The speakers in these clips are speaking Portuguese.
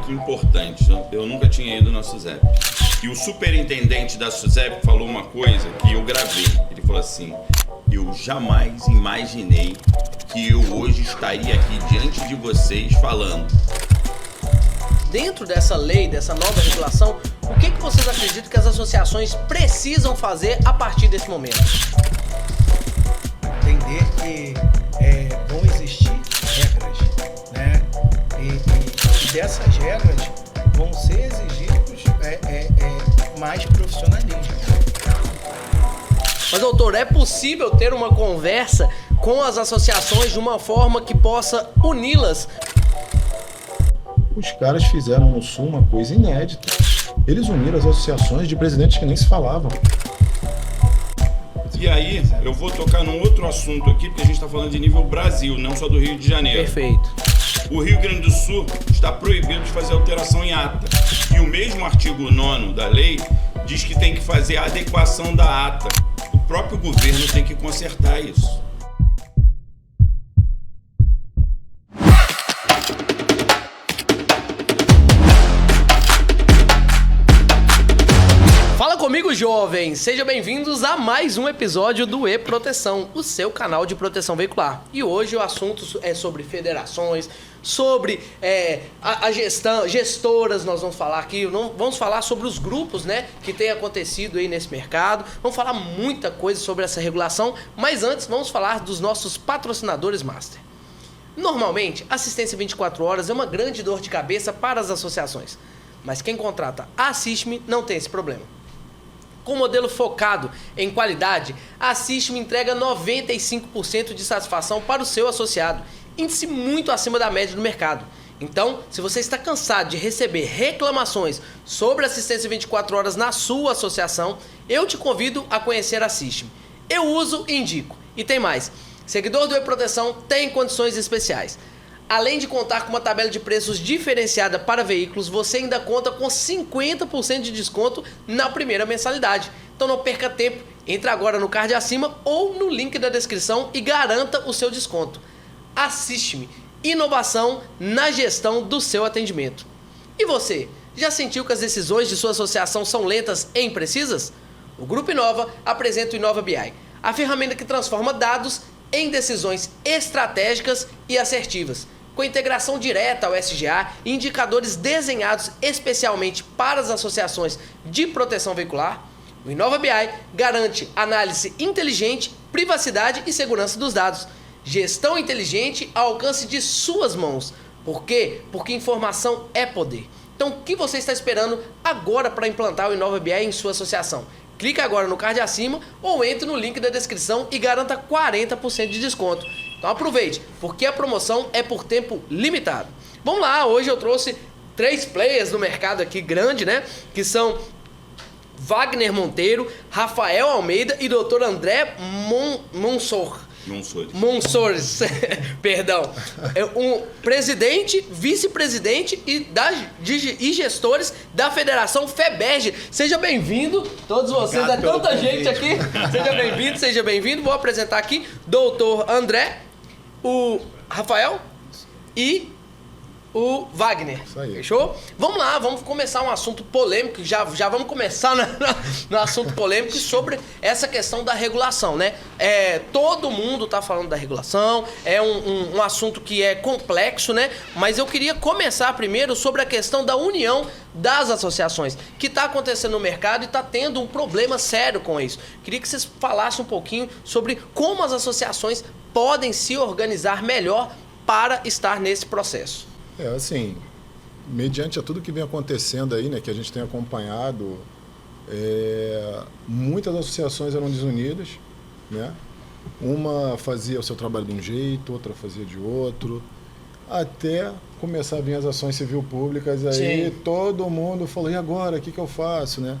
aqui importante. Eu nunca tinha ido na SUSEP. E o superintendente da SUSEP falou uma coisa que eu gravei. Ele falou assim: eu jamais imaginei que eu hoje estaria aqui diante de vocês falando. Dentro dessa lei, dessa nova regulação, o que vocês acreditam que as associações precisam fazer a partir desse momento? Entender que vão existir regras, né? E dessas regras vão ser exigidos mais profissionalismo. Mas, doutor, é possível ter uma conversa com as associações de uma forma que possa uni-las? Os caras fizeram no Sul uma coisa inédita. Eles uniram as associações de presidentes que nem se falavam. E aí, eu vou tocar num outro assunto aqui, porque a gente está falando de nível Brasil, não só do Rio de Janeiro. Perfeito. O Rio Grande do Sul está proibido de fazer alteração em ata. E o mesmo artigo 9º da lei diz que tem que fazer a adequação da ata. O próprio governo tem que consertar isso. Fala comigo, jovens! Sejam bem-vindos a mais um episódio do E-Proteção, o seu canal de proteção veicular. E hoje o assunto é sobre federações, sobre a gestão, gestoras, nós vamos falar aqui, vamos falar sobre os grupos, né, que tem acontecido aí nesse mercado, vamos falar muita coisa sobre essa regulação, mas antes vamos falar dos nossos patrocinadores master. Normalmente, assistência 24 horas é uma grande dor de cabeça para as associações, mas quem contrata a Assiste-me não tem esse problema. Com um modelo focado em qualidade, a Assiste-me entrega 95% de satisfação para o seu associado, índice muito acima da média do mercado. Então, se você está cansado de receber reclamações sobre assistência 24 horas na sua associação, eu te convido a conhecer a Assiste-me. Eu uso e indico. E tem mais, seguidor do E-Proteção tem condições especiais. Além de contar com uma tabela de preços diferenciada para veículos, você ainda conta com 50% de desconto na primeira mensalidade. Então não perca tempo, entre agora no card acima ou no link da descrição e garanta o seu desconto. Assiste-me, inovação na gestão do seu atendimento. E você, já sentiu que as decisões de sua associação são lentas e imprecisas? O Grupo Inova apresenta o Inova BI, a ferramenta que transforma dados em decisões estratégicas e assertivas, com integração direta ao SGA e indicadores desenhados especialmente para as associações de proteção veicular. O Inova BI garante análise inteligente, privacidade e segurança dos dados. Gestão inteligente ao alcance de suas mãos. Por quê? Porque informação é poder. Então, o que você está esperando agora para implantar o Inova BI em sua associação? Clique agora no card acima ou entre no link da descrição e garanta 40% de desconto. Então aproveite, porque a promoção é por tempo limitado. Vamos lá, hoje eu trouxe 3 players no mercado aqui grande, né? Que são Wagner Monteiro, Rafael Almeida e Dr. André Monsores, perdão, um presidente, vice-presidente e gestores da Federação FEBERJ. Seja bem-vindo, todos vocês, é tanta gente aqui. Seja bem-vindo. Vou apresentar aqui Dr. André, o Rafael e o Wagner. Isso aí. Fechou? Vamos lá, vamos começar um assunto polêmico. Já vamos começar no assunto polêmico sobre essa questão da regulação, né? Todo mundo tá falando da regulação, é um assunto que é complexo, né? Mas eu queria começar primeiro sobre a questão da união das associações, que está acontecendo no mercado e está tendo um problema sério com isso. Queria que vocês falassem um pouquinho sobre como as associações podem se organizar melhor para estar nesse processo. Assim, mediante a tudo que vem acontecendo aí, né, que a gente tem acompanhado, muitas associações eram desunidas, né? Uma fazia o seu trabalho de um jeito, outra fazia de outro, até começar a vir as ações civil públicas, aí sim, todo mundo falou, e agora, o que eu faço, né?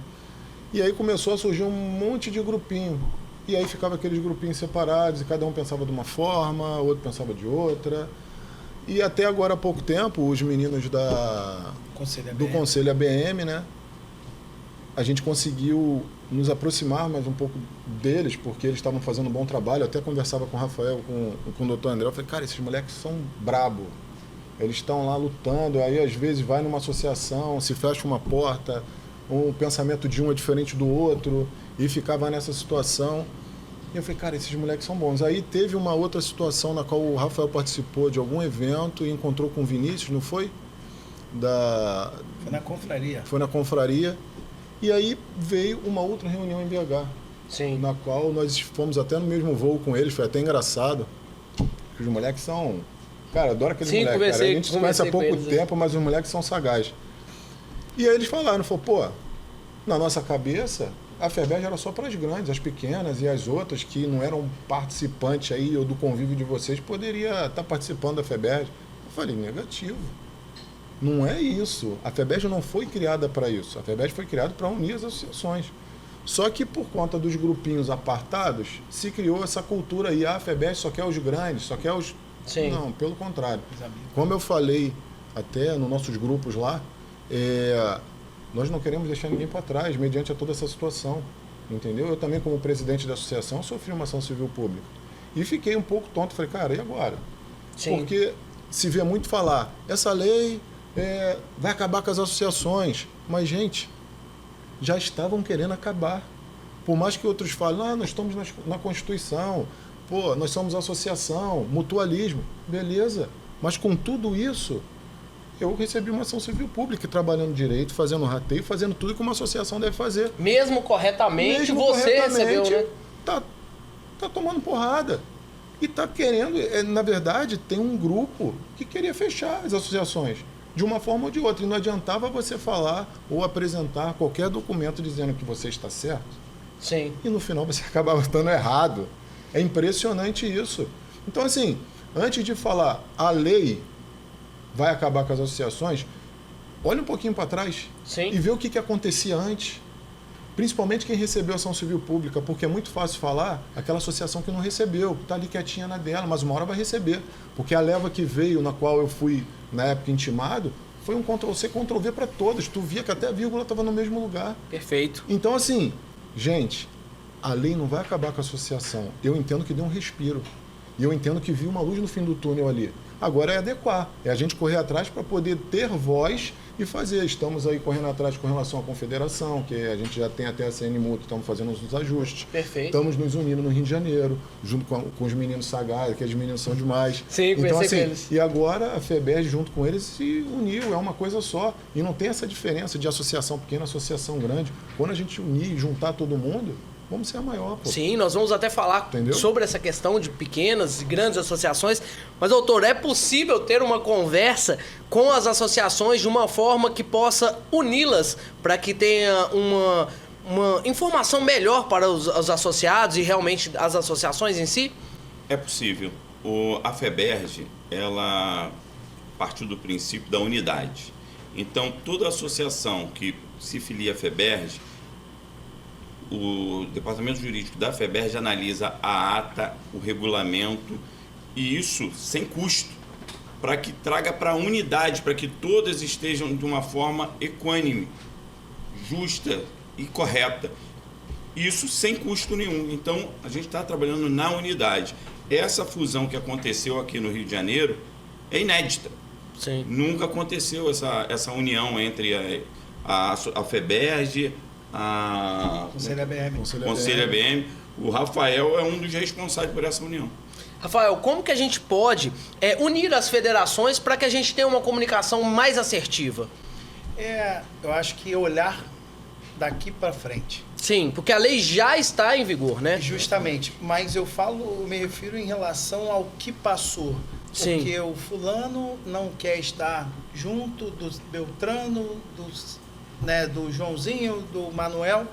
E aí começou a surgir um monte de grupinho, e aí ficava aqueles grupinhos separados, e cada um pensava de uma forma, outro pensava de outra. E até agora há pouco tempo, os meninos do Conselho ABM, né? A gente conseguiu nos aproximar mais um pouco deles, porque eles estavam fazendo um bom trabalho. Eu até conversava com o Rafael, com o Dr. André. Eu falei, cara, esses moleques são brabo. Eles estão lá lutando, aí às vezes vai numa associação, se fecha uma porta, o pensamento de um é diferente do outro, e ficava nessa situação. E eu falei, cara, esses moleques são bons. Aí teve uma outra situação na qual o Rafael participou de algum evento e encontrou com o Vinícius, não foi? Foi na confraria. Foi na confraria. E aí veio uma outra reunião em BH. Sim. Na qual nós fomos até no mesmo voo com eles, foi até engraçado. Os moleques são... Cara, adoro aqueles moleques, cara. A gente se conhece há pouco tempo, mas os moleques são sagazes. E aí eles falaram, pô, na nossa cabeça, a FEBERJ era só para as grandes, as pequenas e as outras que não eram participantes aí ou do convívio de vocês, poderia estar participando da FEBERJ. Eu falei, negativo. Não é isso. A FEBERJ não foi criada para isso. A FEBERJ foi criada para unir as associações. Só que por conta dos grupinhos apartados, se criou essa cultura aí, a FEBERJ só quer os grandes, só quer os... Sim. Não, pelo contrário. Como eu falei até nos nossos grupos lá, nós não queremos deixar ninguém para trás, mediante a toda essa situação, entendeu? Eu também, como presidente da associação, sofri uma ação civil pública. E fiquei um pouco tonto, falei, cara, e agora? Sim. Porque se vê muito falar, essa lei vai acabar com as associações, mas, gente, já estavam querendo acabar. Por mais que outros falem, nós estamos na Constituição, pô, nós somos associação, mutualismo, beleza, mas com tudo isso, eu recebi uma ação civil pública, trabalhando direito, fazendo rateio, fazendo tudo que uma associação deve fazer. Mesmo corretamente, você recebeu, né? Tá tomando porrada. E tá querendo, na verdade, tem um grupo que queria fechar as associações, de uma forma ou de outra. E não adiantava você falar ou apresentar qualquer documento dizendo que você está certo. Sim. E no final você acabava estando errado. É impressionante isso. Então, assim, antes de falar a lei vai acabar com as associações, olha um pouquinho para trás. Sim. E vê o que acontecia antes. Principalmente quem recebeu ação civil pública, porque é muito fácil falar aquela associação que não recebeu, que está ali quietinha na dela, mas uma hora vai receber. Porque a leva que veio, na qual eu fui, na época, intimado, foi um Ctrl-C, Ctrl-V para todas. Tu via que até a vírgula estava no mesmo lugar. Perfeito. Então, assim, gente, a lei não vai acabar com a associação. Eu entendo que deu um respiro. E eu entendo que viu uma luz no fim do túnel ali. Agora é adequar. É a gente correr atrás para poder ter voz e fazer. Estamos aí correndo atrás com relação à confederação, que a gente já tem até a CN Mútua, estamos fazendo os ajustes. Perfeito. Estamos nos unindo no Rio de Janeiro, junto com os meninos sagazes, que os meninos são demais. Sim, então, assim, eles. e agora a FEBERJ junto com eles se uniu, é uma coisa só. E não tem essa diferença de associação pequena, associação grande. Quando a gente unir e juntar todo mundo, vamos ser a maior, pô. Sim, nós vamos até falar sobre essa questão de pequenas e grandes associações. Mas, doutor, é possível ter uma conversa com as associações de uma forma que possa uni-las para que tenha uma informação melhor para os associados e realmente as associações em si? É possível. A FEBERJ, ela partiu do princípio da unidade. Então, toda associação que se filia à FEBERJ, o departamento jurídico da FEBERJ analisa a ata, o regulamento, e isso sem custo, para que traga para a unidade, para que todas estejam de uma forma equânime, justa e correta. Isso sem custo nenhum. Então, a gente está trabalhando na unidade. Essa fusão que aconteceu aqui no Rio de Janeiro é inédita. Sim. Nunca aconteceu essa união entre a FEBERJ, Conselho ABM. O Rafael é um dos responsáveis por essa união. Rafael, como que a gente pode unir as federações para que a gente tenha uma comunicação mais assertiva? Eu acho que olhar daqui para frente. Sim, porque a lei já está em vigor, né? Justamente, mas eu me refiro em relação ao que passou. Sim. Porque o fulano não quer estar junto do Beltrano, do Joãozinho, do Manuel.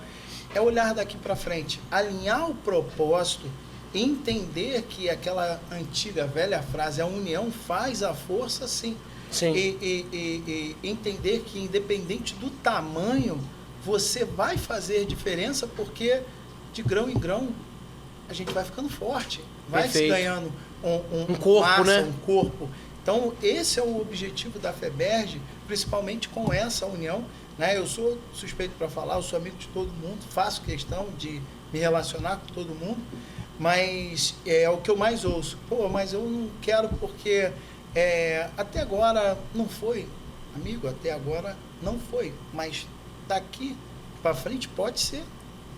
É olhar daqui para frente, alinhar o propósito, entender que aquela antiga velha frase, a união faz a força, sim. Sim. E entender que independente do tamanho, você vai fazer diferença, porque de grão em grão a gente vai ficando forte, vai se ganhando um corpo, massa, né? Um corpo. Então esse é o objetivo da FEBERJ, principalmente com essa união. Eu sou suspeito para falar, eu sou amigo de todo mundo, faço questão de me relacionar com todo mundo, mas é o que eu mais ouço. Pô, mas eu não quero porque até agora não foi, amigo, até agora não foi, mas daqui para frente pode ser,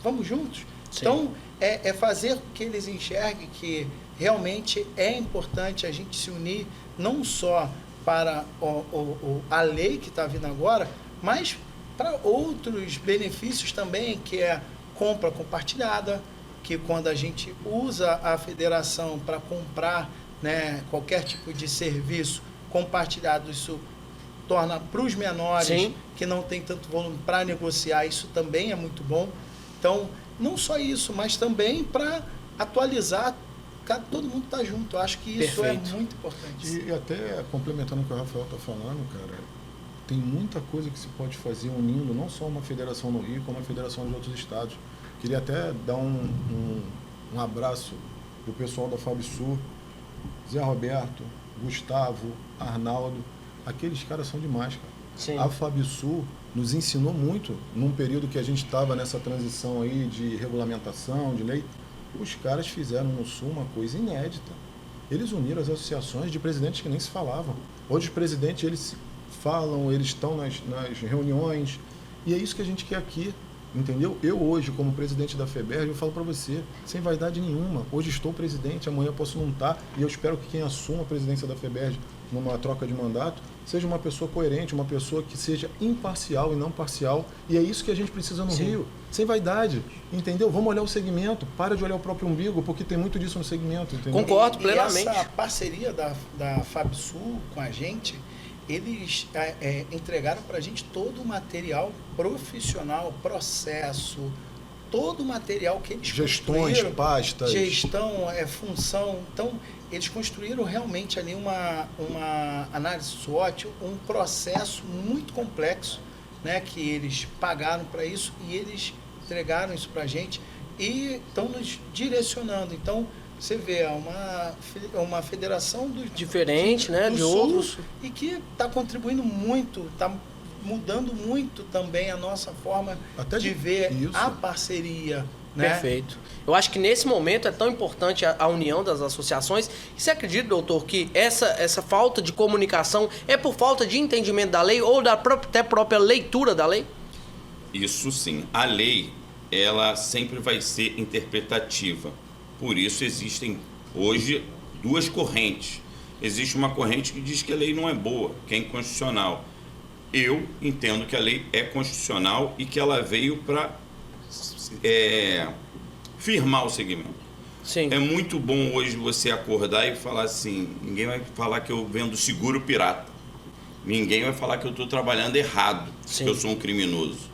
vamos juntos. Sim. Então, é fazer com que eles enxerguem que realmente é importante a gente se unir, não só para a lei que está vindo agora, mas para outros benefícios também, que é compra compartilhada, que quando a gente usa a federação para comprar, né, qualquer tipo de serviço compartilhado, isso torna para os menores, sim, que não tem tanto volume para negociar, isso também é muito bom. Então, não só isso, mas também para atualizar, todo mundo está junto. Eu acho que isso perfeito, é muito importante. E até complementando o que o Rafael está falando, cara, tem muita coisa que se pode fazer unindo não só uma federação no Rio, como uma federação de outros estados. Queria até dar um abraço pro pessoal da FabSul, Zé Roberto, Gustavo, Arnaldo, aqueles caras são demais, cara. Sim. A FabSul nos ensinou muito num período que a gente estava nessa transição aí de regulamentação, de lei. Os caras fizeram no Sul uma coisa inédita. Eles uniram as associações de presidentes que nem se falavam. Hoje os presidentes, eles falam, eles estão nas reuniões, e é isso que a gente quer aqui, entendeu? Eu hoje, como presidente da FEBERJ, eu falo para você, sem vaidade nenhuma, hoje estou presidente, amanhã eu posso não estar, e eu espero que quem assuma a presidência da FEBERJ numa troca de mandato, seja uma pessoa coerente, uma pessoa que seja imparcial e não parcial, e é isso que a gente precisa no Rio, sem vaidade, entendeu? Vamos olhar o segmento, para de olhar o próprio umbigo, porque tem muito disso no segmento, entendeu? Concordo plenamente. E essa parceria da FabSul com a gente, eles entregaram para a gente todo o material profissional, processo, todo o material que eles gestões, pastas, gestão, função. Então, eles construíram realmente ali uma análise SWOT, um processo muito complexo, né, que eles pagaram para isso e eles entregaram isso para a gente e estão nos direcionando. Então, você vê, é uma federação diferente, né, do de Sul, outros, e que está contribuindo muito, está mudando muito também a nossa forma até de ver isso, a parceria. Né? Perfeito. Eu acho que nesse momento é tão importante a união das associações. E você acredita, doutor, que essa falta de comunicação é por falta de entendimento da lei ou da até própria leitura da lei? Isso sim. A lei, ela sempre vai ser interpretativa. Por isso existem hoje duas correntes. Existe uma corrente que diz que a lei não é boa, que é inconstitucional. Eu entendo que a lei é constitucional e que ela veio para firmar o segmento. Sim. É muito bom hoje você acordar e falar assim, ninguém vai falar que eu vendo seguro pirata. Ninguém vai falar que eu estou trabalhando errado, sim, que eu sou um criminoso.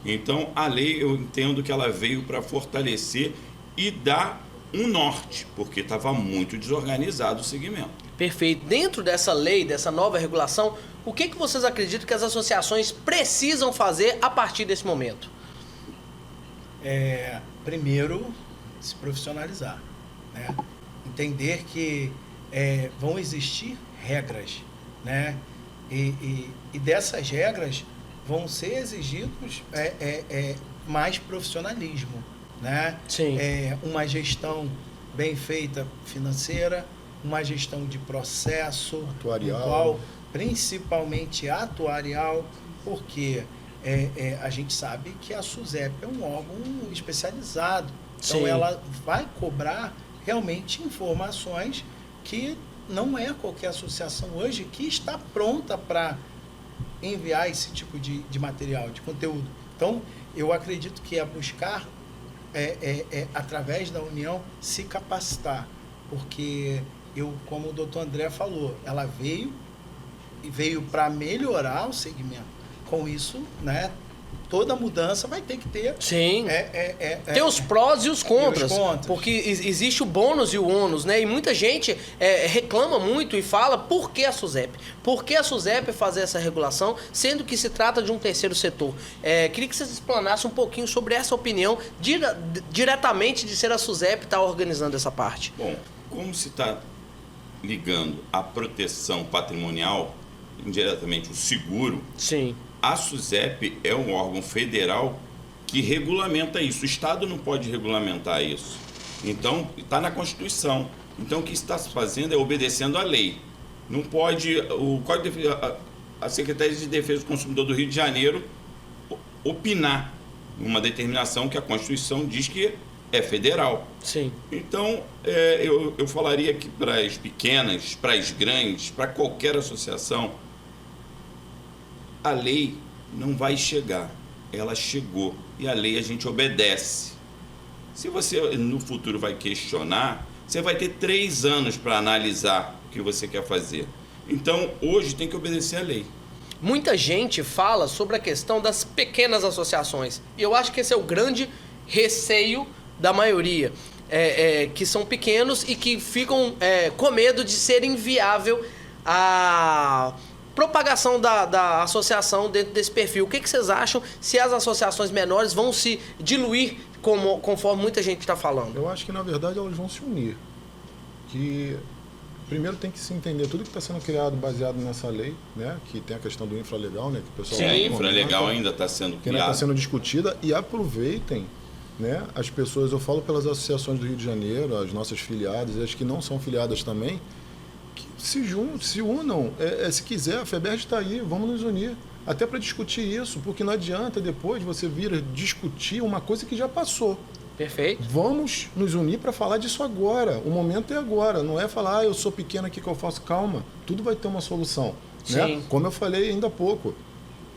Então, a lei, eu entendo que ela veio para fortalecer e dar um norte, porque estava muito desorganizado o segmento. Perfeito. Dentro dessa lei, dessa nova regulação, o que vocês acreditam que as associações precisam fazer a partir desse momento? Primeiro, se profissionalizar, né? Entender que vão existir regras, né? E dessas regras vão ser exigidos mais profissionalismo, né? Sim. Uma gestão bem feita financeira, uma gestão de processo, atuarial, principalmente atuarial, porque a gente sabe que a SUSEP é um órgão especializado, então sim, ela vai cobrar realmente informações que não é qualquer associação hoje que está pronta para enviar esse tipo de material, de conteúdo. Então, eu acredito que é buscar, através da união, se capacitar, porque como o doutor André falou, ela veio para melhorar o segmento. Com isso, né, toda mudança vai ter que ter... Sim. Tem os prós e os contras. Porque existe o bônus e o ônus, né? E muita gente reclama muito e fala por que a SUSEP? Por que a SUSEP fazer essa regulação, sendo que se trata de um terceiro setor? Queria que vocês explanassem um pouquinho sobre essa opinião, diretamente de ser a SUSEP estar organizando essa parte. Bom, como se está ligando a proteção patrimonial, indiretamente o seguro... Sim. A SUSEP é um órgão federal que regulamenta isso. O Estado não pode regulamentar isso. Então, está na Constituição. Então, o que está se fazendo é obedecendo à lei. Não pode... A Secretaria de Defesa do Consumidor do Rio de Janeiro opinar numa determinação que a Constituição diz que é federal. Sim. Então, eu falaria que para as pequenas, para as grandes, para qualquer associação, a lei não vai chegar. Ela chegou e a lei a gente obedece. Se você no futuro vai questionar, você vai ter 3 anos para analisar o que você quer fazer. Então, hoje tem que obedecer a lei. Muita gente fala sobre a questão das pequenas associações. E eu acho que esse é o grande receio da maioria. Que são pequenos e que ficam com medo de ser inviável a propagação da associação dentro desse perfil. O que vocês acham se as associações menores vão se diluir conforme muita gente está falando? Eu acho que, na verdade, elas vão se unir. Que primeiro tem que se entender tudo que está sendo criado baseado nessa lei, né? Que tem a questão do infralegal, né? Que o pessoal a infralegal ainda está sendo criada. Está sendo discutida, e aproveitem, né? As pessoas, eu falo pelas associações do Rio de Janeiro, as nossas filiadas e as que não são filiadas também, que se unam. Se quiser, a FEBERJ está aí, vamos nos unir. Até para discutir isso, porque não adianta depois você vir discutir uma coisa que já passou. Perfeito. Vamos nos unir para falar disso agora. O momento é agora. Não é falar, eu sou pequeno aqui que eu faço. Calma, tudo vai ter uma solução. Né? Como eu falei ainda há pouco,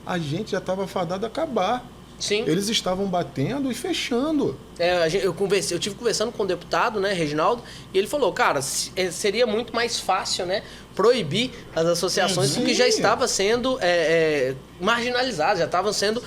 a gente já estava fadado a acabar. Sim. Eles estavam batendo e fechando. Eu tive conversando com o deputado, né, Reginaldo, e ele falou, cara, seria muito mais fácil, né, proibir as associações, porque já estava sendo marginalizadas, já estavam sendo...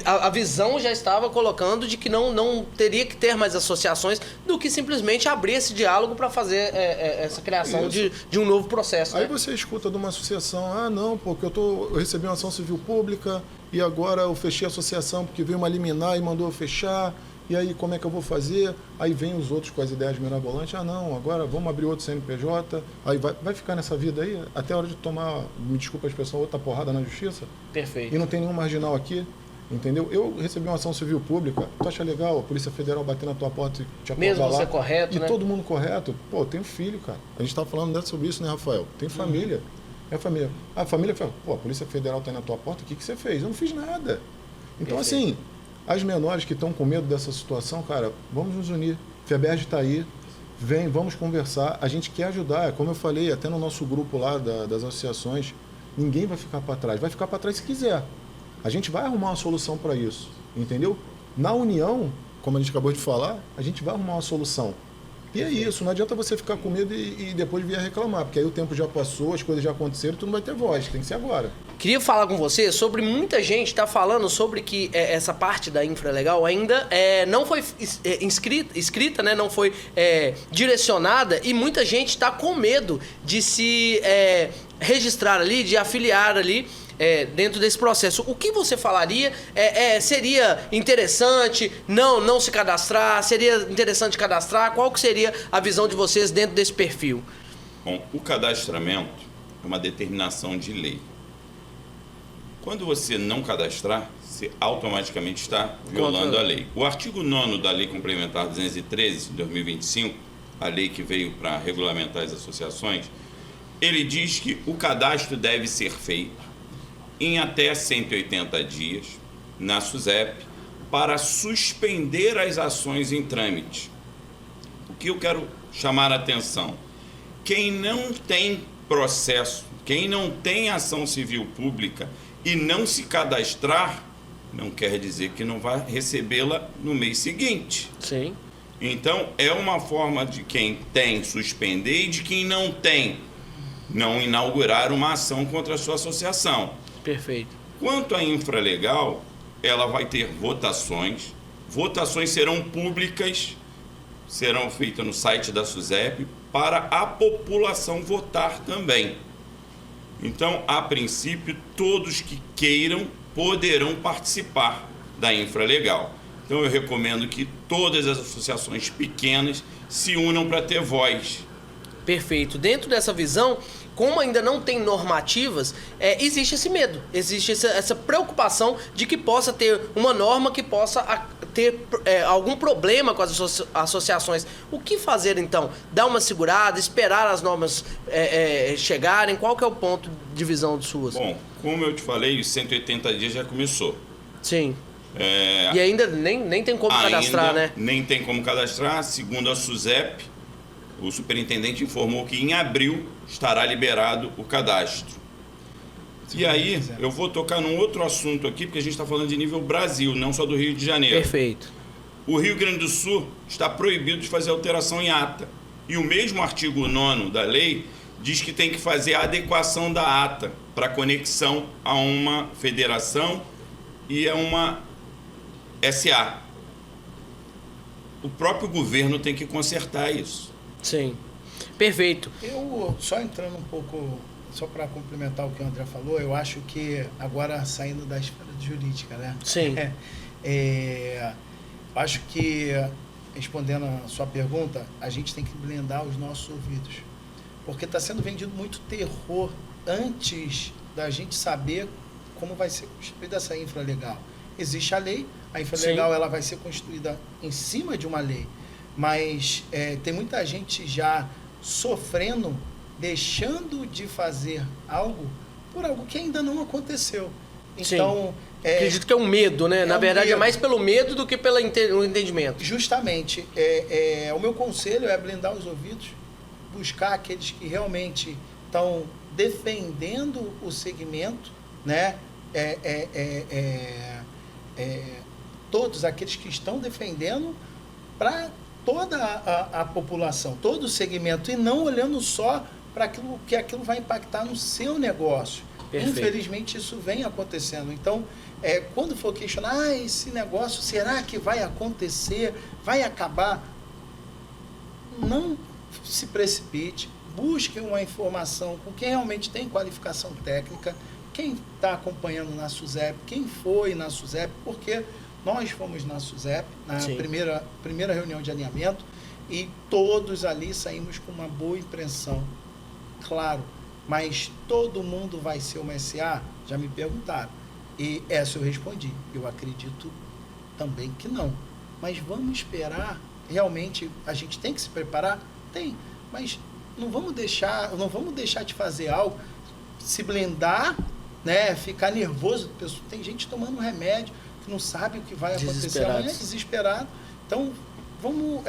a visão já estava colocando de que não teria que ter mais associações do que simplesmente abrir esse diálogo para fazer essa criação de um novo processo. Aí né? você escuta de uma associação, não, porque eu recebi uma ação civil pública e agora eu fechei a associação porque veio uma liminar e mandou eu fechar. E aí, como é que eu vou fazer? Aí vem os outros com as ideias mirabolantes. Não, agora vamos abrir outro CNPJ. Aí vai ficar nessa vida aí até a hora de tomar, me desculpa a expressão, outra porrada na justiça. Perfeito. E não tem nenhum marginal aqui, entendeu? Eu recebi uma ação civil pública. Tu acha legal a Polícia Federal bater na tua porta e te acordar mesmo lá? você correto, e né? todo mundo correto. Pô, eu tenho filho, cara. A gente estava falando sobre isso, né, Rafael? Tem família. É família. A família fala, pô, a Polícia Federal tá aí na tua porta, o que você fez? Eu não fiz nada. Então, assim... As menores que estão com medo dessa situação, cara, vamos nos unir. FEBERJ está aí, vem, vamos conversar. A gente quer ajudar, como eu falei, até no nosso grupo lá das associações, ninguém vai ficar para trás. Vai ficar para trás se quiser. A gente vai arrumar uma solução para isso, entendeu? Na união, como a gente acabou de falar, a gente vai arrumar uma solução. E é isso, não adianta você ficar com medo e depois vir a reclamar, porque aí o tempo já passou, as coisas já aconteceram, tu não vai ter voz, tem que ser agora. Queria falar com você sobre muita gente está falando sobre que essa parte da infralegal ainda não foi escrita, né? Não foi direcionada, e muita gente está com medo de se registrar ali, de afiliar ali dentro desse processo. O que você falaria? Seria interessante não se cadastrar? Seria interessante cadastrar? Qual que seria a visão de vocês dentro desse perfil? Bom, o cadastramento é uma determinação de lei. Quando você não cadastrar, você automaticamente está violando a lei. O artigo 9º da Lei Complementar 213 de 2025, a lei que veio para regulamentar as associações, ele diz que o cadastro deve ser feito em até 180 dias na SUSEP para suspender as ações em trâmite. O que eu quero chamar a atenção? Quem não tem processo, quem não tem ação civil pública e não se cadastrar, não quer dizer que não vai recebê-la no mês seguinte. Sim. Então, é uma forma de quem tem suspender e de quem não tem não inaugurar uma ação contra a sua associação. Perfeito. Quanto à infralegal, ela vai ter votações. Votações serão públicas, serão feitas no site da SUSEP para a população votar também. Então, a princípio, todos que queiram poderão participar da infralegal. Então, eu recomendo que todas as associações pequenas se unam para ter voz. Perfeito. Dentro dessa visão, como ainda não tem normativas, existe esse medo, existe essa preocupação de que possa ter uma norma que possa ter algum problema com as associações, o que fazer então? Dar uma segurada, esperar as normas chegarem? Qual que é o ponto de visão de suas? Bom, como eu te falei, os 180 dias já começou. Sim. E ainda nem tem como cadastrar, né? Nem tem como cadastrar. Segundo a SUSEP, o superintendente informou que em abril estará liberado o cadastro. E aí, eu vou tocar num outro assunto aqui, porque a gente está falando de nível Brasil, não só do Rio de Janeiro. Perfeito. O Rio Grande do Sul está proibido de fazer alteração em ata. E o mesmo artigo 9º da lei diz que tem que fazer a adequação da ata para conexão a uma federação e a uma SA. O próprio governo tem que consertar isso. Sim. Perfeito. Eu, só entrando um pouco, só para complementar o que o André falou, eu acho que agora saindo da esfera jurídica, né? Sim. Acho que, respondendo a sua pergunta, a gente tem que blindar os nossos ouvidos. Porque está sendo vendido muito terror antes da gente saber como vai ser construída essa infralegal. Existe a lei, a infralegal ela vai ser construída em cima de uma lei, mas tem muita gente já sofrendo, deixando de fazer algo por algo que ainda não aconteceu. Então, acredito que é um medo, né? Na verdade, é mais pelo medo do que pelo entendimento. Justamente. O meu conselho é blindar os ouvidos, buscar aqueles que realmente estão defendendo o segmento, né? Todos aqueles que estão defendendo para toda a população, todo o segmento, e não olhando só para aquilo que aquilo vai impactar no seu negócio. Perfeito. Infelizmente, isso vem acontecendo. Então, quando for questionar, esse negócio, será que vai acontecer? Vai acabar? Não se precipite, busque uma informação com quem realmente tem qualificação técnica, quem está acompanhando na SUSEP, quem foi na SUSEP, porque nós fomos na SUSEP, na primeira reunião de alinhamento, e todos ali saímos com uma boa impressão. Claro, mas todo mundo vai ser uma SA? Já me perguntaram. E essa eu respondi. Eu acredito também que não. Mas vamos esperar. Realmente, a gente tem que se preparar? Tem. Mas não vamos deixar de fazer algo, se blindar, né? Ficar nervoso. Tem gente tomando remédio que não sabe o que vai acontecer amanhã, desesperado. Então, vamos...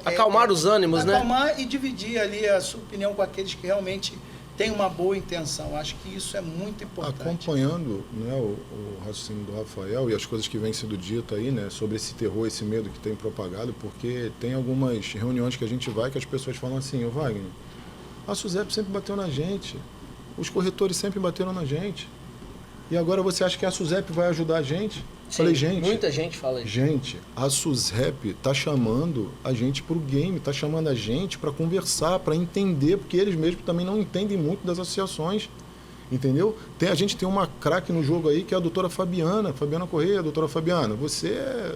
acalmar os ânimos, né? Acalmar e dividir ali a sua opinião com aqueles que realmente têm uma boa intenção. Acho que isso é muito importante. Acompanhando, né, o raciocínio do Rafael e as coisas que vêm sendo ditas aí, né, sobre esse terror, esse medo que tem propagado, porque tem algumas reuniões que a gente vai que as pessoas falam assim: ô Wagner, a SUSEP sempre bateu na gente, os corretores sempre bateram na gente, e agora você acha que a SUSEP vai ajudar a gente? Sim, falei, gente, muita gente fala isso. Gente, a SUSEP está chamando a gente para o game, está chamando a gente para conversar, para entender, porque eles mesmos também não entendem muito das associações, entendeu? A gente tem uma craque no jogo aí que é a doutora Fabiana Correia. Doutora Fabiana, você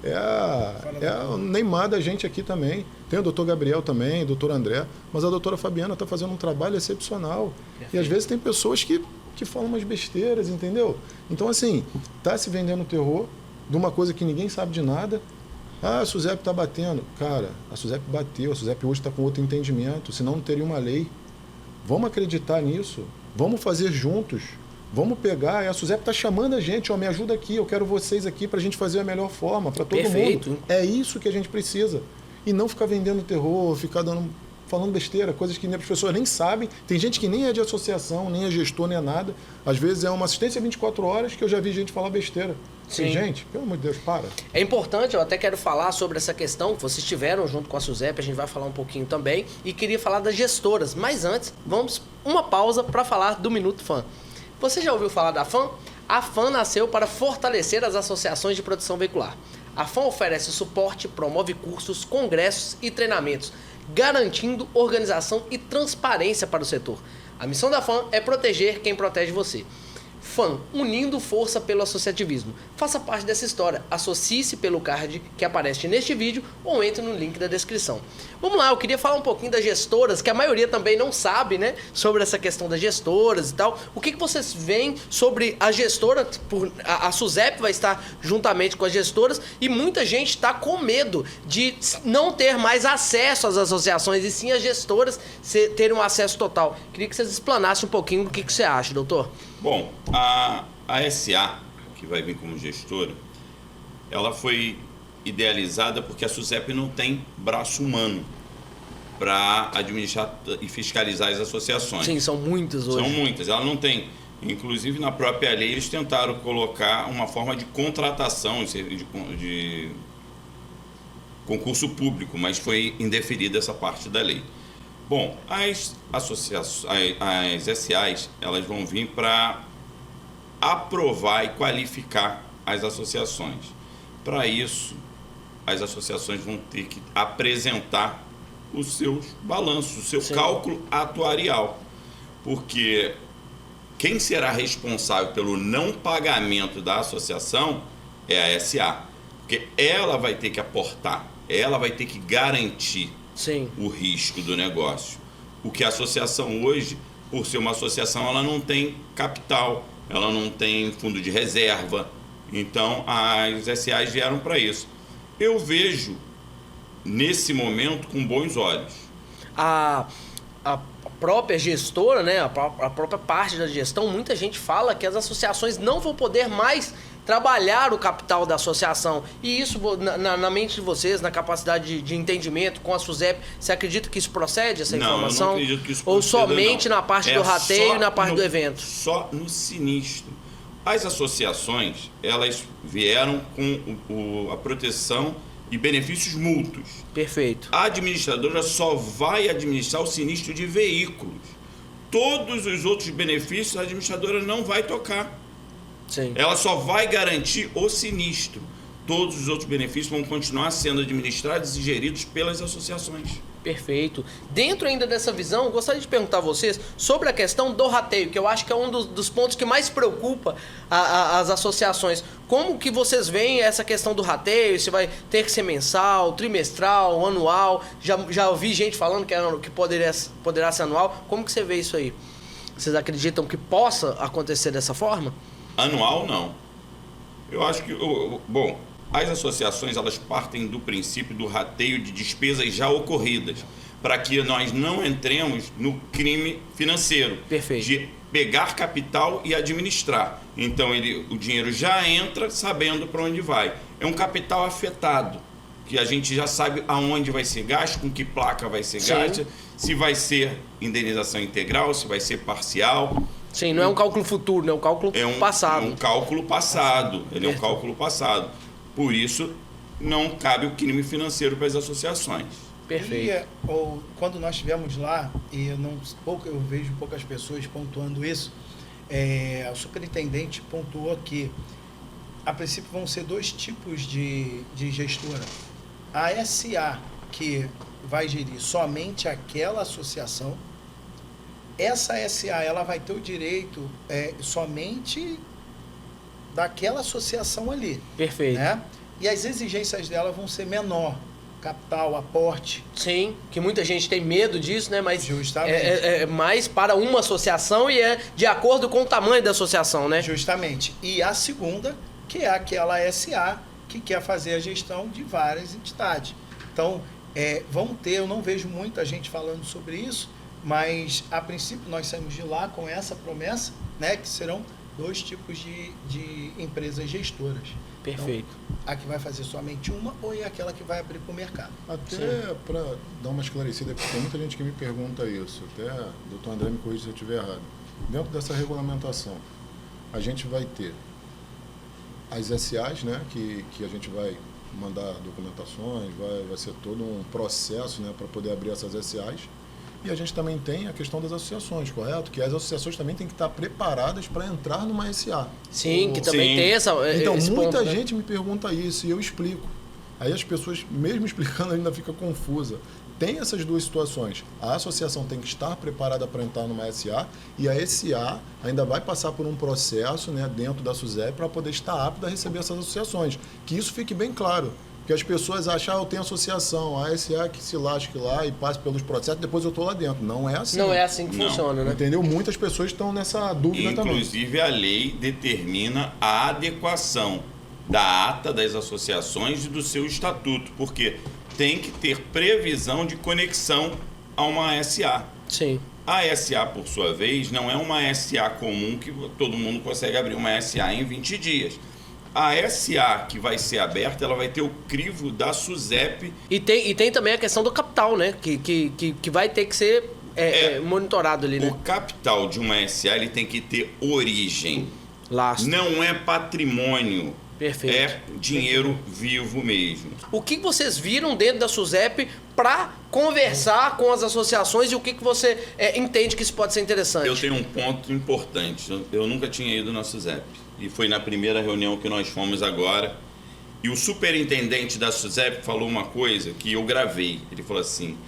é a Neymar da gente aqui também. Tem o doutor Gabriel também, o doutor André, mas a doutora Fabiana está fazendo um trabalho excepcional. Perfeito. E às vezes tem pessoas que falam umas besteiras, entendeu? Então, assim, tá se vendendo terror de uma coisa que ninguém sabe de nada. Ah, a SUSEP tá batendo. Cara, a SUSEP bateu, a SUSEP hoje está com outro entendimento, senão não teria uma lei. Vamos acreditar nisso, vamos fazer juntos, vamos pegar. A SUSEP tá chamando a gente, ó, me ajuda aqui, eu quero vocês aqui para a gente fazer a melhor forma, para todo mundo. É isso que a gente precisa. E não ficar vendendo terror, ficar falando besteira, coisas que as pessoas nem sabem. Tem gente que nem é de associação, nem é gestor, nem é nada. Às vezes é uma assistência 24 horas que eu já vi gente falar besteira. Sim. Gente, pelo amor de Deus, para. É importante, eu até quero falar sobre essa questão, que vocês tiveram junto com a SUSEP, a gente vai falar um pouquinho também, e queria falar das gestoras. Mas antes, vamos uma pausa para falar do Minuto Fan. Você já ouviu falar da FAM? A FAM nasceu para fortalecer as associações de proteção veicular. A FAM oferece suporte, promove cursos, congressos e treinamentos, garantindo organização e transparência para o setor. A missão da FAM é proteger quem protege você. FAM, unindo força pelo associativismo. Faça parte dessa história. Associe-se pelo card que aparece neste vídeo ou entre no link da descrição. Vamos lá, eu queria falar um pouquinho das gestoras, que a maioria também não sabe, né? Sobre essa questão das gestoras e tal. O que vocês veem sobre a gestora? A SUSEP vai estar juntamente com as gestoras e muita gente está com medo de não ter mais acesso às associações e sim as gestoras terem um acesso total. Queria que vocês explanassem um pouquinho o que você acha, doutor. Bom, a SA, que vai vir como gestora, ela foi idealizada porque a SUSEP não tem braço humano para administrar e fiscalizar as associações. Sim, são muitas hoje. São muitas, ela não tem. Inclusive, na própria lei, eles tentaram colocar uma forma de contratação de concurso público, mas foi indeferida essa parte da lei. Bom, as associações, as SAs, elas vão vir para aprovar e qualificar as associações. Para isso, as associações vão ter que apresentar os seus balanços, o seu cálculo atuarial, porque quem será responsável pelo não pagamento da associação é a SA, porque ela vai ter que aportar, ela vai ter que garantir o risco do negócio. O que a associação hoje, por ser uma associação, ela não tem capital, ela não tem fundo de reserva. Então, as SAs vieram para isso. Eu vejo, nesse momento, com bons olhos. A própria gestora, né, a própria parte da gestão, muita gente fala que as associações não vão poder mais trabalhar o capital da associação. E isso, na mente de vocês, na capacidade de entendimento com a SUSEP, você acredita que isso procede, essa informação? Eu não acredito que isso Ou proceda, somente na parte do rateio e na parte do evento? Só no sinistro. As associações, elas vieram com a proteção e benefícios mútuos. Perfeito. A administradora só vai administrar o sinistro de veículos. Todos os outros benefícios a administradora não vai tocar. Sim. Ela só vai garantir o sinistro. Todos os outros benefícios vão continuar sendo administrados e geridos pelas associações. Perfeito. Dentro ainda dessa visão, gostaria de perguntar a vocês sobre a questão do rateio, que eu acho que é um dos pontos que mais preocupa as associações. Como que vocês veem essa questão do rateio? Se vai ter que ser mensal, trimestral, anual? Já ouvi gente falando que poderá ser anual. Como que você vê isso aí? Vocês acreditam que possa acontecer dessa forma? Anual, não. Eu acho que... Bom, as associações, elas partem do princípio do rateio de despesas já ocorridas, para que nós não entremos no crime financeiro. Perfeito. De pegar capital e administrar. Então, o dinheiro já entra sabendo para onde vai. É um capital afetado, que a gente já sabe aonde vai ser gasto, com que placa vai ser gasta, se vai ser indenização integral, se vai ser parcial. Sim, não é um cálculo futuro, é um cálculo passado. É um cálculo passado. Ele é um cálculo passado. Por isso, não cabe o crime financeiro para as associações. Perfeito. Quando nós estivemos lá, e eu vejo poucas pessoas pontuando isso, o superintendente pontuou que, a princípio, vão ser 2 tipos de gestora. A SA, que vai gerir somente aquela associação. Essa SA, ela vai ter o direito somente daquela associação ali. Perfeito. Né? E as exigências dela vão ser menor. Capital, aporte. Sim, que muita gente tem medo disso, né? Mas justamente. É mais para uma associação e é de acordo com o tamanho da associação, né? Justamente. E a segunda, que é aquela SA, que quer fazer a gestão de várias entidades. Então, eu não vejo muita gente falando sobre isso, mas a princípio nós saímos de lá com essa promessa, né, que serão 2 tipos de empresas gestoras. Perfeito. Então, a que vai fazer somente uma ou é aquela que vai abrir para o mercado. Até para dar uma esclarecida, porque tem muita gente que me pergunta isso, até o doutor André me corrija se eu estiver errado. Dentro dessa regulamentação, a gente vai ter as SAs, né, que a gente vai mandar documentações, vai ser todo um processo, né, para poder abrir essas SAs. E a gente também tem a questão das associações, correto? Que as associações também têm que estar preparadas para entrar numa SA. Sim, que também tem esse Então, muita ponto, gente me pergunta isso e eu explico. Aí as pessoas, mesmo explicando, ainda fica confusa. tem essas duas situações. A associação tem que estar preparada para entrar numa SA e a SA ainda vai passar por um processo, né, dentro da SUSEP para poder estar apta a receber essas associações. Que isso fique bem claro. Porque as pessoas acham, eu tenho associação, a SA que se lasque lá e passe pelos processos, depois eu estou lá dentro. Não é assim. Não é assim que funciona, né? Entendeu? Muitas pessoas estão nessa dúvida também. Inclusive, a lei determina a adequação da ata das associações e do seu estatuto, porque tem que ter previsão de conexão a uma SA. Sim. A SA, por sua vez, não é uma SA comum que todo mundo consegue abrir uma SA em 20 dias. A SA que vai ser aberta, ela vai ter o crivo da SUSEP. E tem também a questão do capital, né? Que vai ter que ser monitorado ali, né? O capital de uma SA ele tem que ter origem. Lastro. Não é patrimônio. Perfeito. É dinheiro vivo mesmo. O que vocês viram dentro da SUSEP para conversar com as associações e o que você entende que isso pode ser interessante? Eu tenho um ponto importante. Eu nunca tinha ido na SUSEP. E foi na primeira reunião que nós fomos agora. E o superintendente da SUSEP falou uma coisa que eu gravei. Ele falou assim: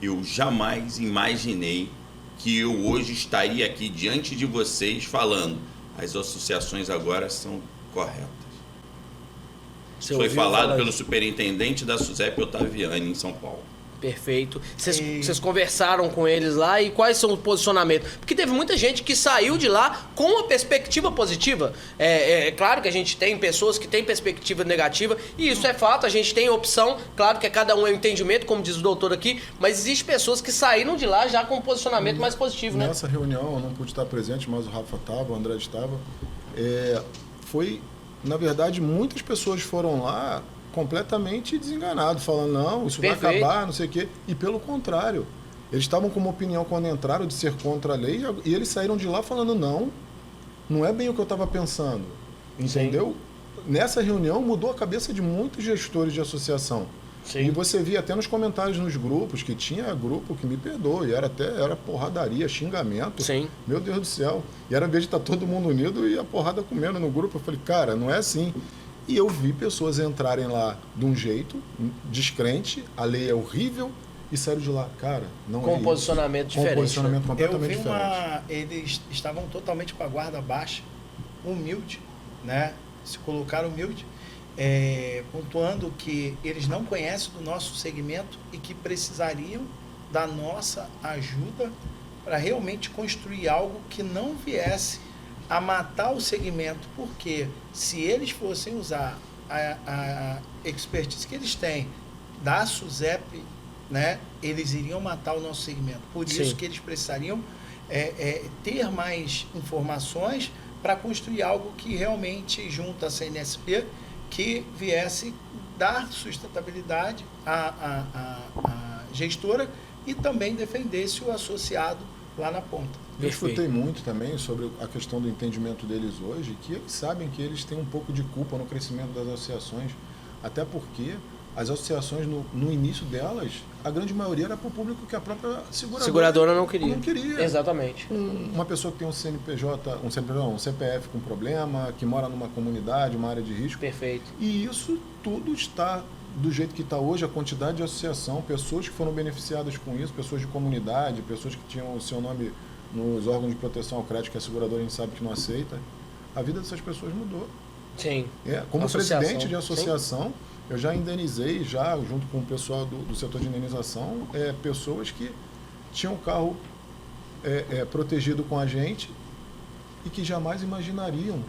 eu jamais imaginei que eu hoje estaria aqui diante de vocês falando as associações agora são corretas. Foi falado pelo superintendente da SUSEP Otaviani, em São Paulo. Perfeito. Vocês conversaram com eles lá e quais são os posicionamentos? Porque teve muita gente que saiu de lá com uma perspectiva positiva. É claro que a gente tem pessoas que têm perspectiva negativa e isso é fato, a gente tem opção. Claro que cada um é um entendimento, como diz o doutor aqui, mas existem pessoas que saíram de lá já com um posicionamento mais positivo, né? Nessa reunião eu não pude estar presente, mas o Rafa estava, o André estava. Na verdade, muitas pessoas foram lá completamente desenganados, falando, não, isso Perfeito. vai acabar, não sei o quê. E pelo contrário, eles estavam com uma opinião quando entraram de ser contra a lei e eles saíram de lá falando, não é bem o que eu estava pensando. Entendeu? Sim. Nessa reunião mudou a cabeça de muitos gestores de associação. Sim. E você via até nos comentários nos grupos, que tinha grupo que me perdoe, era porradaria, xingamento. Sim. Meu Deus do céu. E era vez de estar todo mundo unido e a porrada comendo no grupo. Eu falei, cara, não é assim. E eu vi pessoas entrarem lá de um jeito, descrente, a lei é horrível, e saíram de lá, cara, não com é isso. posicionamento diferente. Com posicionamento completamente diferente. Eles estavam totalmente com a guarda baixa, humilde, né? Se colocaram humilde, pontuando que eles não conhecem do nosso segmento e que precisariam da nossa ajuda para realmente construir algo que não viesse a matar o segmento, porque se eles fossem usar a expertise que eles têm da SUSEP, né, eles iriam matar o nosso segmento. Por isso Sim. que eles precisariam ter mais informações para construir algo que realmente junta a CNSP, que viesse dar sustentabilidade à gestora e também defendesse o associado lá na ponta. Eu escutei muito também sobre a questão do entendimento deles hoje, que eles sabem que eles têm um pouco de culpa no crescimento das associações, até porque as associações, no início delas, a grande maioria era para o público que a própria seguradora não queria. Não queria. Exatamente. Uma pessoa que tem um CPF com problema, que mora numa comunidade, uma área de risco. Perfeito. E isso tudo está do jeito que está hoje, a quantidade de associação, pessoas que foram beneficiadas com isso, pessoas de comunidade, pessoas que tinham o seu nome nos órgãos de proteção ao crédito, que a seguradora a gente sabe que não aceita. A vida dessas pessoas mudou. Sim. Como presidente de associação, Sim. eu já indenizei, junto com o pessoal do setor de indenização, pessoas que tinham o carro protegido com a gente e que jamais imaginariam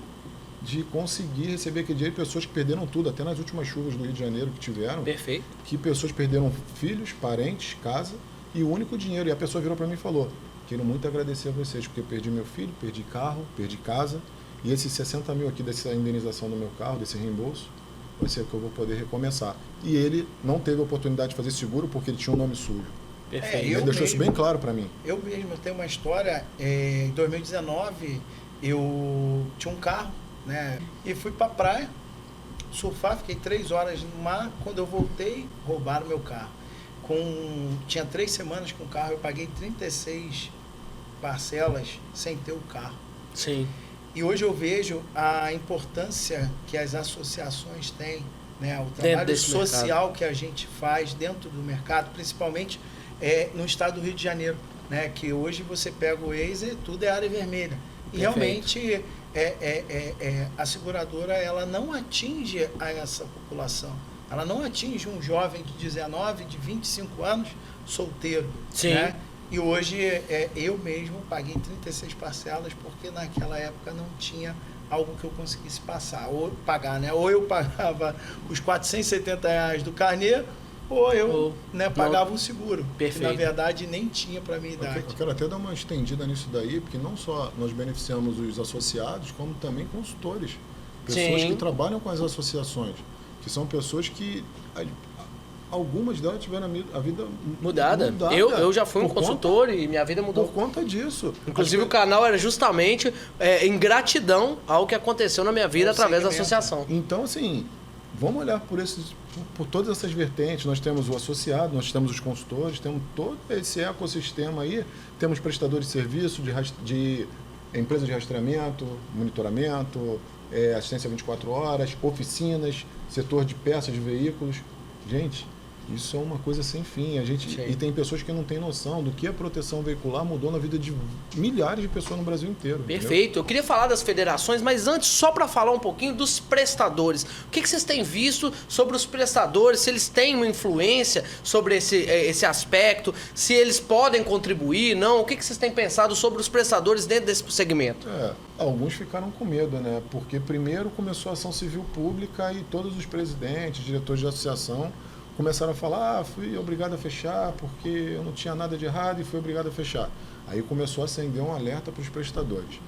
de conseguir receber aquele dinheiro, pessoas que perderam tudo, até nas últimas chuvas do Rio de Janeiro que tiveram. Perfeito. Que pessoas perderam filhos, parentes, casa, e o único dinheiro. E a pessoa virou para mim e falou, quero muito agradecer a vocês, porque eu perdi meu filho, perdi carro, perdi casa, e esses 60 mil aqui dessa indenização do meu carro, desse reembolso, vai ser o que eu vou poder recomeçar. E ele não teve a oportunidade de fazer seguro porque ele tinha um nome sujo. Perfeito. Ele deixou isso bem claro para mim. Eu mesmo tenho uma história, em 2019, eu tinha um carro, né? E fui pra praia surfar, fiquei 3 horas no mar. Quando eu voltei, roubaram meu carro. Tinha 3 semanas com o carro, eu paguei 36 parcelas sem ter o carro. Sim. E hoje eu vejo a importância que as associações têm, né? O trabalho social que a gente faz dentro do mercado, principalmente no estado do Rio de Janeiro, né? Que hoje você pega o Waze, tudo é área vermelha. E realmente a seguradora ela não atinge a essa população. Ela não atinge um jovem de 19, de 25 anos, solteiro. Sim. Né? E hoje eu mesmo paguei 36 parcelas porque naquela época não tinha algo que eu conseguisse pagar, né? Ou eu pagava os R$470 do carnê, ou eu pagava um seguro. Perfeito. Que na verdade nem tinha para a minha idade. Eu quero até dar uma estendida nisso daí, porque não só nós beneficiamos os associados, como também consultores. Pessoas que trabalham com as associações, que são pessoas que algumas delas tiveram a vida mudada. Eu já fui um consultor e minha vida mudou. Por conta disso. Inclusive o canal era justamente em gratidão ao que aconteceu na minha vida através da associação. Então, assim, vamos olhar por todas essas vertentes. Nós temos o associado, nós temos os consultores, temos todo esse ecossistema aí. Temos prestadores de serviço, de empresa de rastreamento, monitoramento, assistência 24 horas, oficinas, setor de peças de veículos. Gente, isso é uma coisa sem fim. E tem pessoas que não têm noção do que a proteção veicular mudou na vida de milhares de pessoas no Brasil inteiro. Perfeito. Entendeu? Eu queria falar das federações, mas antes, só para falar um pouquinho dos prestadores. O que vocês têm visto sobre os prestadores? Se eles têm uma influência sobre esse aspecto? Se eles podem contribuir? Não? O que vocês têm pensado sobre os prestadores dentro desse segmento? Alguns ficaram com medo, né? Porque primeiro começou a ação civil pública e todos os presidentes, diretores de associação começaram a falar, fui obrigado a fechar porque eu não tinha nada de errado e fui obrigado a fechar. Aí começou a acender um alerta para os prestadores.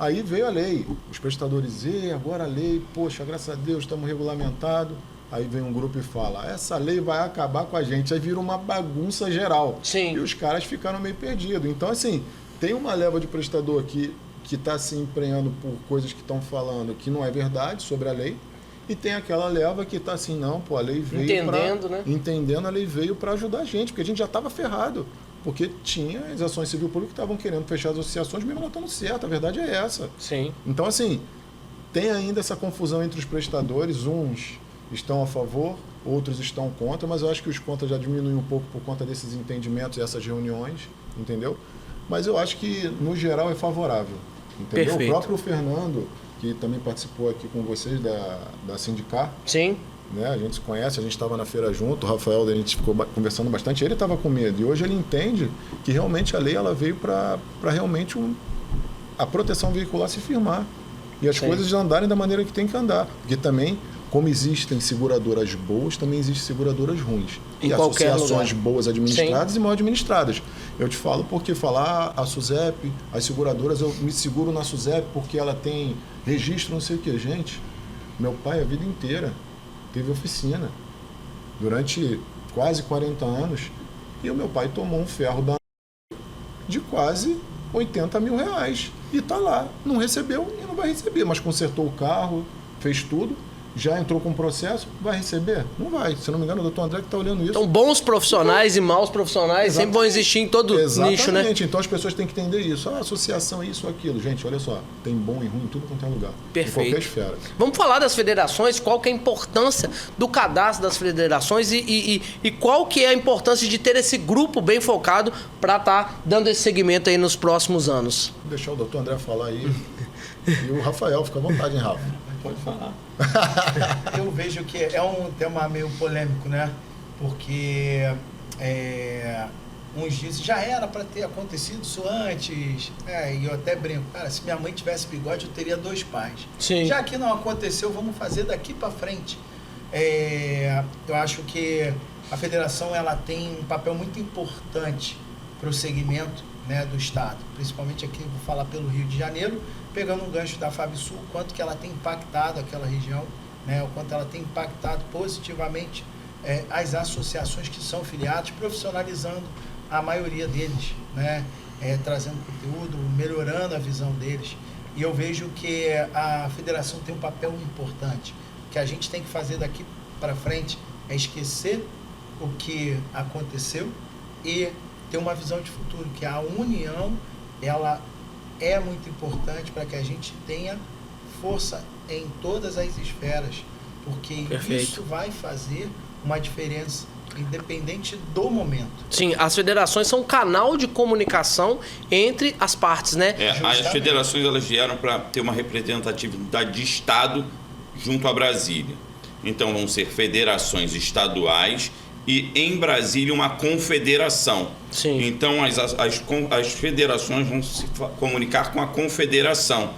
Aí veio a lei, os prestadores, agora a lei, poxa, graças a Deus, estamos regulamentados. Aí vem um grupo e fala, essa lei vai acabar com a gente. Aí vira uma bagunça geral. Sim. E os caras ficaram meio perdidos. Então, assim, tem uma leva de prestador que está se emprenhando por coisas que estão falando que não é verdade sobre a lei. E tem aquela leva que está assim, não, a lei veio entendendo, a lei veio para ajudar a gente, porque a gente já estava ferrado. Porque tinha as ações civil pública que estavam querendo fechar as associações, mesmo não estando certo, a verdade é essa. Sim. Então, assim, tem ainda essa confusão entre os prestadores, uns estão a favor, outros estão contra, mas eu acho que os contra já diminuem um pouco por conta desses entendimentos e essas reuniões, entendeu? Mas eu acho que, no geral, é favorável, entendeu? Perfeito. O próprio Fernando, que também participou aqui com vocês da Sindicar. Sim. Né? A gente se conhece, a gente estava na feira junto, o Rafael, a gente ficou conversando bastante, ele estava com medo. E hoje ele entende que realmente a lei ela veio para realmente a proteção veicular se firmar. E as coisas andarem da maneira que tem que andar. Porque também, como existem seguradoras boas, também existem seguradoras ruins. Em associações boas administradas e mal administradas. Eu te falo porque falar a SUSEP, as seguradoras, eu me seguro na SUSEP porque ela tem registro, não sei o que. Gente, meu pai a vida inteira teve oficina durante quase 40 anos e o meu pai tomou um ferro de quase 80 mil reais e tá lá, não recebeu e não vai receber, mas consertou o carro, fez tudo, já entrou com processo, vai receber? Não vai, se não me engano o doutor André que está olhando isso. Então bons profissionais e maus profissionais sempre vão existir em todo nicho, né? Então as pessoas têm que entender isso. Associação é isso ou aquilo. Gente, olha só, tem bom e ruim em tudo quanto é lugar. Perfeito. Em qualquer esfera. Vamos falar das federações, qual que é a importância do cadastro das federações e qual que é a importância de ter esse grupo bem focado para estar dando esse segmento aí nos próximos anos. Vou deixar o doutor André falar aí. E o Rafael, fica à vontade, hein, Rafa? Pode falar. Eu vejo que é um tema meio polêmico, né? Porque uns dizem, já era para ter acontecido isso antes. E eu até brinco, cara, se minha mãe tivesse bigode, eu teria 2 pais. Sim. Já que não aconteceu, vamos fazer daqui para frente. Eu acho que a federação ela tem um papel muito importante para o segmento, né, do Estado. Principalmente aqui, vou falar pelo Rio de Janeiro, pegando um gancho da FABSul, o quanto que ela tem impactado aquela região, né, o quanto ela tem impactado positivamente as associações que são filiadas, profissionalizando a maioria deles, né, trazendo conteúdo, melhorando a visão deles. E eu vejo que a federação tem um papel importante. O que a gente tem que fazer daqui para frente é esquecer o que aconteceu e ter uma visão de futuro, que a união ela é muito importante para que a gente tenha força em todas as esferas, porque Perfeito. isso vai fazer uma diferença independente do momento. Sim, as federações são um canal de comunicação entre as partes, né? As federações elas vieram para ter uma representatividade de Estado junto a Brasília. Então vão ser federações estaduais e em Brasília uma confederação. Sim. Então as federações vão se comunicar com a confederação.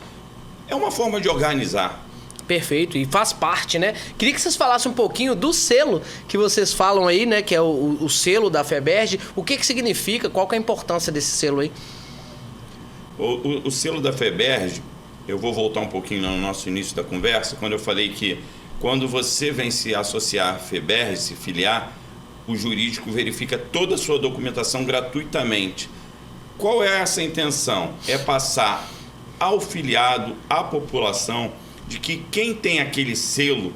É uma forma de organizar. Perfeito, e faz parte, né? Queria que vocês falassem um pouquinho do selo que vocês falam aí, né? Que é o selo da FEBERJ. O que significa? Qual que é a importância desse selo aí? O selo da FEBERJ, eu vou voltar um pouquinho no nosso início da conversa, quando eu falei que quando você vem se associar à FEBERJ, se filiar, o jurídico verifica toda a sua documentação gratuitamente. Qual é essa intenção? É passar ao filiado, à população, de que quem tem aquele selo,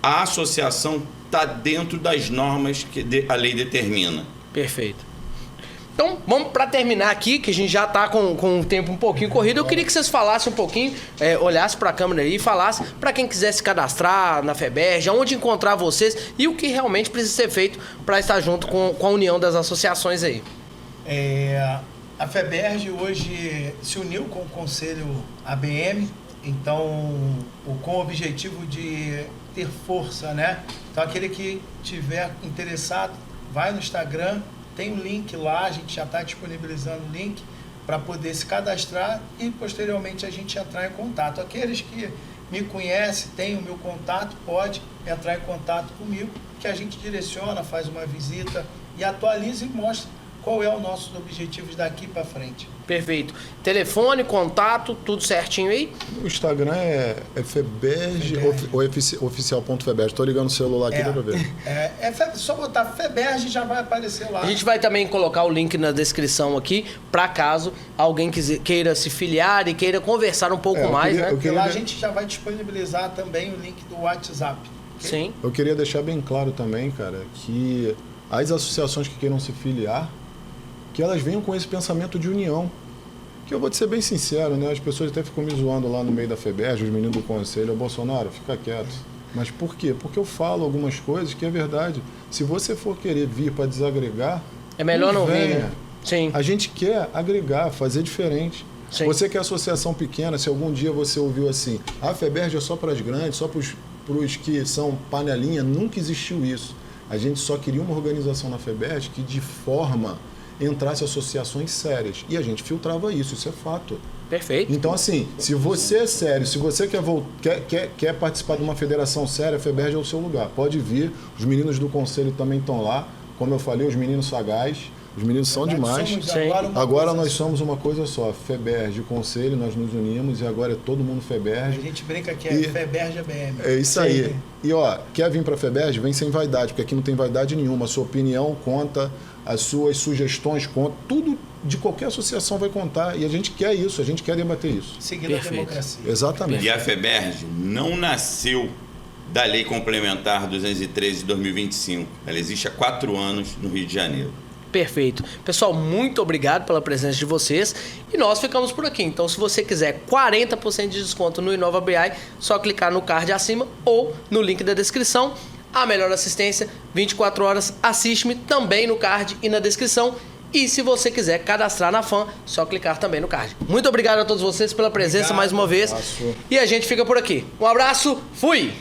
a associação está dentro das normas que a lei determina. Perfeito. Então, vamos para terminar aqui, que a gente já está com o tempo um pouquinho corrido. Eu queria que vocês falassem um pouquinho, olhassem para a câmera aí e falassem para quem quiser se cadastrar na FEBERJ, onde encontrar vocês e o que realmente precisa ser feito para estar junto com a união das associações aí. A FEBERJ hoje se uniu com o Conselho ABM, então, com o objetivo de ter força, né? Então, aquele que tiver interessado, vai no Instagram, tem um link lá, a gente já está disponibilizando o link para poder se cadastrar e, posteriormente, a gente entrar em contato. Aqueles que me conhecem, têm o meu contato, pode entrar em contato comigo, que a gente direciona, faz uma visita e atualiza e mostra qual é o nosso objetivo daqui para frente. Perfeito. Telefone, contato, tudo certinho aí? O Instagram é FEBERJ oficial.feberj. Estou ligando o celular aqui para ver. Só botar FEBERJ já vai aparecer lá. A gente vai também colocar o link na descrição aqui, para caso alguém queira se filiar e queira conversar um pouco mais, né? Porque lá a gente já vai disponibilizar também o link do WhatsApp. Okay? Sim. Eu queria deixar bem claro também, cara, que as associações que queiram se filiar, que elas venham com esse pensamento de união. Que eu vou te ser bem sincero, né? As pessoas até ficam me zoando lá no meio da FEBERJ, os meninos do conselho, Bolsonaro, fica quieto. Mas por quê? Porque eu falo algumas coisas que é verdade. Se você for querer vir para desagregar, é melhor não vir, venha. né? Sim. A gente quer agregar, fazer diferente. Sim. Você que é associação pequena, se algum dia você ouviu assim, a FEBERJ é só para as grandes, só para os que são panelinha, nunca existiu isso. A gente só queria uma organização na FEBERJ que de forma entrasse associações sérias. E a gente filtrava isso é fato. Perfeito. Então, assim, se você é sério, se você quer participar de uma federação séria, a FEBERJ é o seu lugar. Pode vir, os meninos do conselho também estão lá. Como eu falei, os meninos sagaz, os meninos são demais. Agora nós somos uma coisa só, FEBERJ, o conselho, nós nos unimos e agora é todo mundo FEBERJ. A gente brinca que é FEBERJ ABM. É isso aí. E quer vir para a FEBERJ? Vem sem vaidade, porque aqui não tem vaidade nenhuma. A sua opinião conta, as suas sugestões contam, tudo de qualquer associação vai contar. E a gente quer isso, a gente quer debater isso. Seguindo a democracia. Exatamente. E a FEBERJ não nasceu da Lei Complementar 213 de 2025. Ela existe há 4 anos no Rio de Janeiro. Perfeito. Pessoal, muito obrigado pela presença de vocês e nós ficamos por aqui. Então, se você quiser 40% de desconto no Inova BI, só clicar no card acima ou no link da descrição. A melhor assistência, 24 horas, assiste-me também no card e na descrição. E se você quiser cadastrar na FAM, só clicar também no card. Muito obrigado a todos vocês pela presença mais uma vez. E a gente fica por aqui. Um abraço, fui!